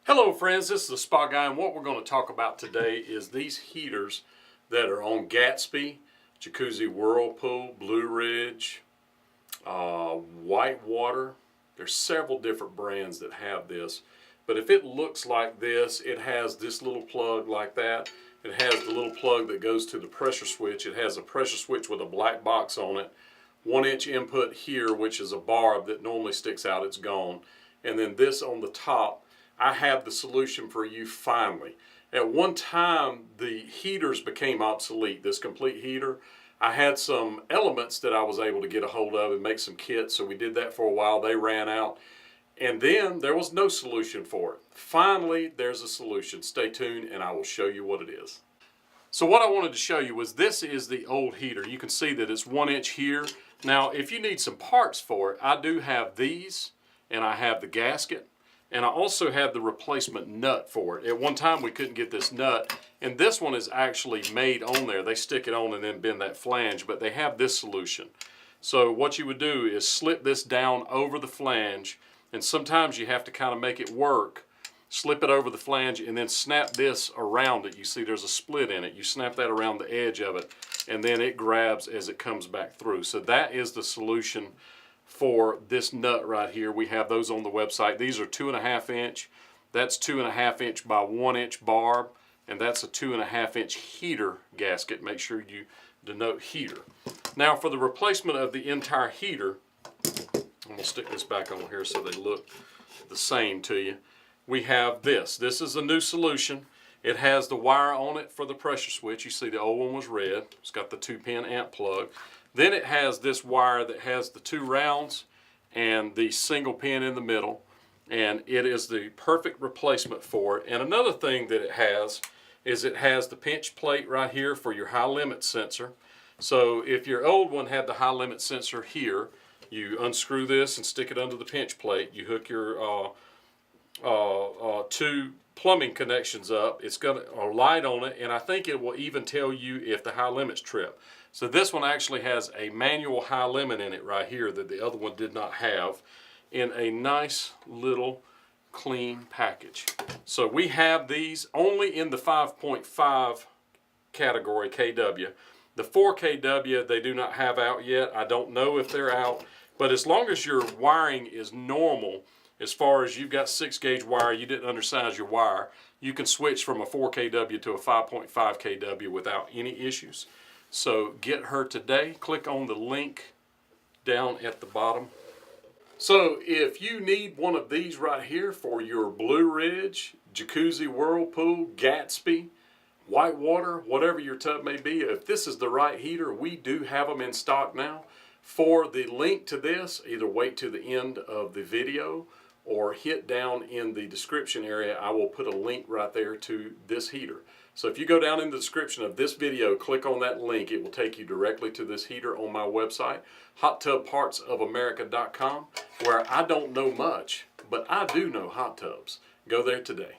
Hello friends, this is the Spa Guy, and what we're going to talk about today is these heaters that are on Gatsby, Jacuzzi Whirlpool, Blue Ridge, Whitewater. There's several different brands that have this, but if it looks like this, it has this little plug like that. It has the little plug that goes to the pressure switch. It has a pressure switch with a black box on it. 1-inch input here, which is a barb that normally sticks out, it's gone. And then this on the top. I have the solution for you finally. At one time, the heaters became obsolete, this complete heater. I had some elements that I was able to get a hold of and make some kits, so we did that for a while. They ran out. And then there was no solution for it. Finally, there's a solution. Stay tuned and I will show you what it is. So what I wanted to show you was this is the old heater. You can see that it's 1 inch here. Now, if you need some parts for it, I do have these, and I have the gasket. And I also have the replacement nut for it. At one time we couldn't get this nut, and this one is actually made on there. They stick it on and then bend that flange, but they have this solution. So what you would do is slip this down over the flange, and sometimes you have to kind of make it work. Slip it over the flange and then snap this around it. You see there's a split in it. You snap that around the edge of it, and then it grabs as it comes back through. So that is the solution for this nut right here. We have those on the website. These are 2.5 inch. That's 2.5 inch by 1 inch barb, and that's a 2.5 inch heater gasket. Make sure you denote heater. Now for the replacement of the entire heater, I'm going to stick this back on here so they look the same to you. We have this. This is a new solution. It has the wire on it for the pressure switch. You see the old one was red. It's got the 2-pin amp plug. Then it has this wire that has the 2 rounds and the single pin in the middle, and it is the perfect replacement for it. And another thing that it has is it has the pinch plate right here for your high limit sensor. So if your old one had the high limit sensor here, you unscrew this and stick it under the pinch plate. You hook your 2 plumbing connections up. It's got a light on it, and I think it will even tell you if the high limit's trip. So this one actually has a manual high limit in it right here that the other one did not have, in a nice little clean package. So we have these only in the 5.5 category KW. The 4 KW they do not have out yet. I don't know if they're out, but as long as your wiring is normal, as far as you've got 6-gauge wire, you didn't undersize your wire, you can switch from a 4 KW to a 5.5 KW without any issues. So get her today. Click on the link down at the bottom. So if you need one of these right here for your Blue Ridge, Jacuzzi Whirlpool, Gatsby, Whitewater, whatever your tub may be, if this is the right heater, we do have them in stock now. For the link to this, either wait to the end of the video or hit down in the description area. I will put a link right there to this heater. So if you go down in the description of this video, click on that link, it will take you directly to this heater on my website, hottubpartsofamerica.com, where I don't know much, but I do know hot tubs. Go there today.